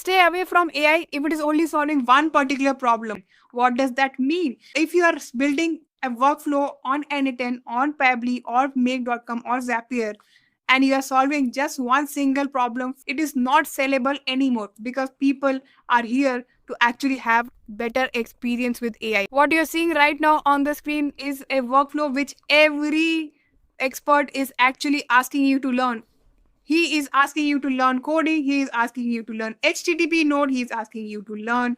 stay away from AI if it is only solving one particular problem. What does that mean? If you are building a workflow on Anyten, on Pabbly, or Make.com, or Zapier, and you are solving just one single problem, it is not sellable anymore because people are here to actually have better experience with AI. What you're seeing right now on the screen is a workflow which every expert is actually asking you to learn. He is asking you to learn coding. He is asking you to learn HTTP node. He is asking you to learn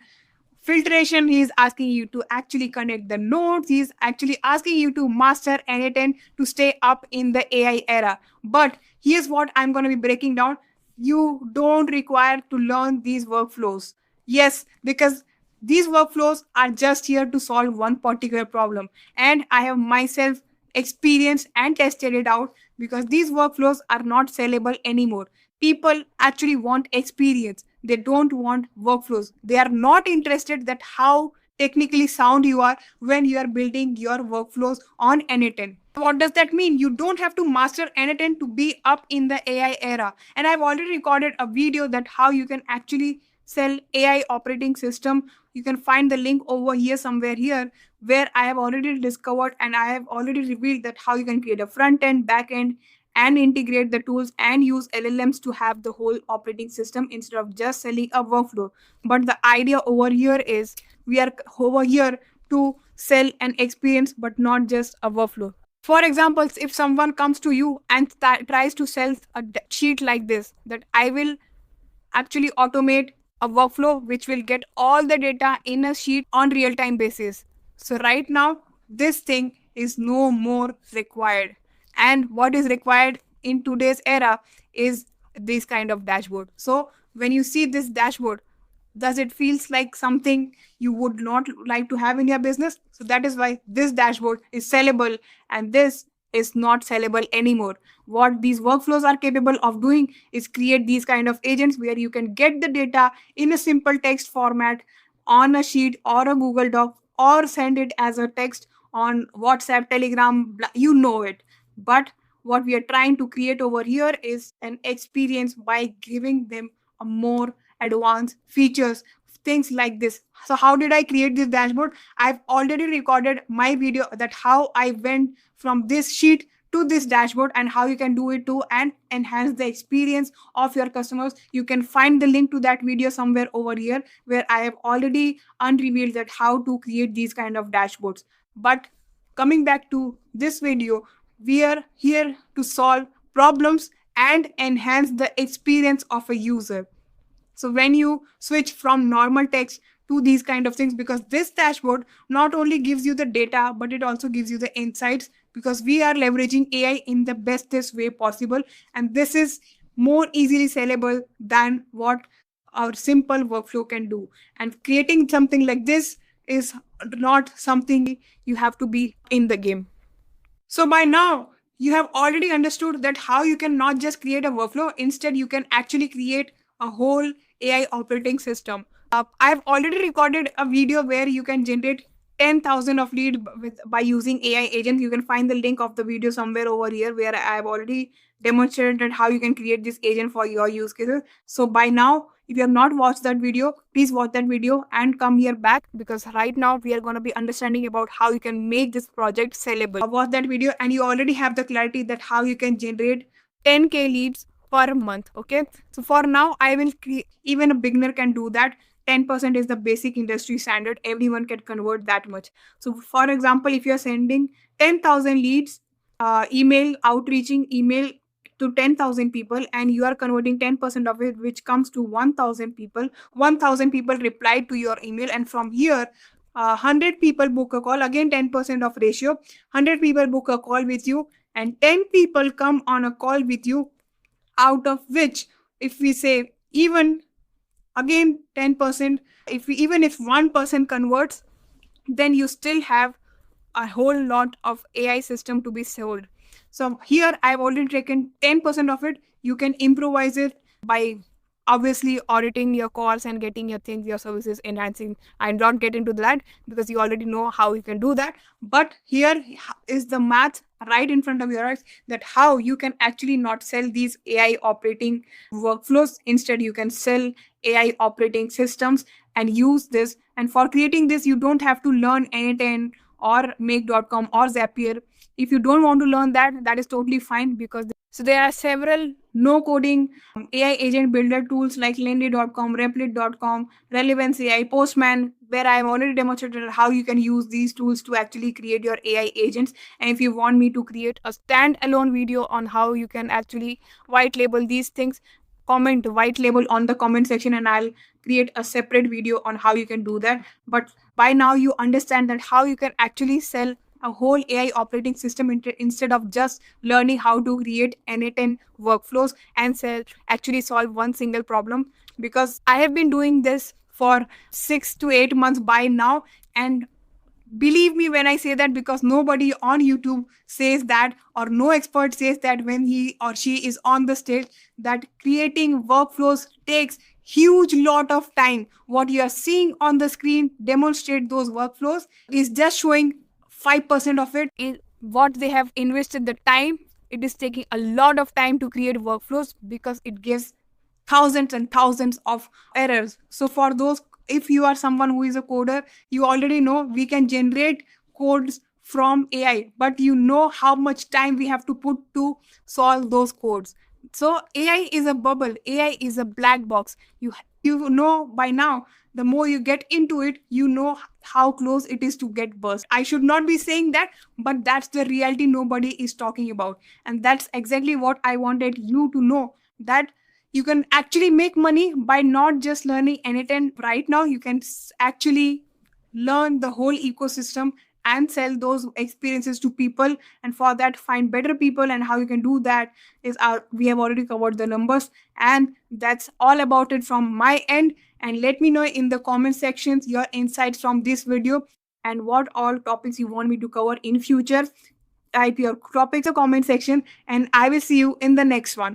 filtration. He is asking you to actually connect the nodes. He is actually asking you to master Anyten to stay up in the AI era. But here's what I'm going to be breaking down. You don't require to learn these workflows. Yes, because these workflows are just here to solve one particular problem. And I have myself experienced and tested it out because these workflows are not sellable anymore. People actually want experience. They don't want workflows. They are not interested that how technically sound you are when you are building your workflows on Anyten. What does that mean? You don't have to master Anyten to be up in the AI era. And I've already recorded a video that how you can actually sell AI operating system. You can find the link over here somewhere here where I have already discovered and I have already revealed that how you can create a front end, back end, and integrate the tools and use LLMs to have the whole operating system instead of just selling a workflow. But the idea over here is we are over here to sell an experience but not just a workflow. For example, if someone comes to you and tries to sell a sheet like this, that I will actually automate a workflow which will get all the data in a sheet on real-time basis. So right now, this thing is no more required. And what is required in today's era is this kind of dashboard. So when you see this dashboard, does it feels like something you would not like to have in your business? So that is why this dashboard is sellable and this is not sellable anymore. What these workflows are capable of doing is create these kind of agents where you can get the data in a simple text format on a sheet or a Google Doc or send it as a text on WhatsApp, Telegram, you know it. But what we are trying to create over here is an experience by giving them a more advanced features, things like this. So how did I create this dashboard? I've already recorded my video that how I went from this sheet to this dashboard and how you can do it too and enhance the experience of your customers. You can find the link to that video somewhere over here where I have already unrevealed that how to create these kind of dashboards. But coming back to this video, we are here to solve problems and enhance the experience of a user. So when you switch from normal text to these kind of things, because this dashboard not only gives you the data, but it also gives you the insights because we are leveraging AI in the bestest way possible. And this is more easily sellable than what our simple workflow can do. And creating something like this is not something you have to be in the game. So by now, you have already understood that how you can not just create a workflow, instead you can actually create a whole AI operating system. I've already recorded a video where you can generate 10,000 of lead by using AI agents. You can find the link of the video somewhere over here where I've already demonstrated how you can create this agent for your use cases. So by now, if you have not watched that video, please watch that video and come here back because right now we are going to be understanding about how you can make this project sellable. Watch that video and you already have the clarity that how you can generate 10K leads per month. Okay, so for now I will even a beginner can do that. 10% is the basic industry standard. Everyone can convert that much. So for example, if you're sending 10,000 leads, email outreaching email to 10,000 people and you are converting 10% of it, which comes to 1,000 people. 1,000 people replied to your email, and from here 100 people book a call, again 10% of ratio. 100 people book a call with you and 10 people come on a call with you, out of which if we say even again 10%, even if 1% converts, then you still have a whole lot of AI system to be sold. So here I've already taken 10% of it. You can improvise it by obviously auditing your calls and getting your things, your services enhancing. I don't get into that because you already know how you can do that. But here is the math right in front of your eyes, that how you can actually not sell these AI operating workflows. Instead, you can sell AI operating systems and use this. And for creating this, you don't have to learn N10 or Make.com or Zapier. If you don't want to learn that, that is totally fine, because so there are several no coding AI agent builder tools like Lendy.com, Replit.com, Relevance AI, Postman, where I have already demonstrated how you can use these tools to actually create your AI agents. And if you want me to create a standalone video on how you can actually white label these things, comment white label on the comment section and I'll create a separate video on how you can do that. But by now you understand that how you can actually sell a whole AI operating system instead of just learning how to create N10 workflows and actually solve one single problem. Because I have been doing this for 6 to 8 months by now, and believe me when I say that, because nobody on YouTube says that, or no expert says that when he or she is on the stage, that creating workflows takes huge lot of time. What you are seeing on the screen demonstrate those workflows is just showing 5% of it. What they have invested the time, it is taking a lot of time to create workflows, because it gives thousands and thousands of errors. So for those, if you are someone who is a coder, you already know we can generate codes from AI, but you know how much time we have to put to solve those codes. So AI is a bubble, AI is a black box. You know by now, the more you get into it, you know how close it is to get burst. I should not be saying that, but that's the reality nobody is talking about. And that's exactly what I wanted you to know, that you can actually make money by not just learning N10 right now. You can actually learn the whole ecosystem and sell those experiences to people. And for that, find better people. And how you can do that is we have already covered the numbers. And that's all about it from my end. And let me know in the comment sections your insights from this video and what all topics you want me to cover in future. Type your topics in the comment section and I will see you in the next one.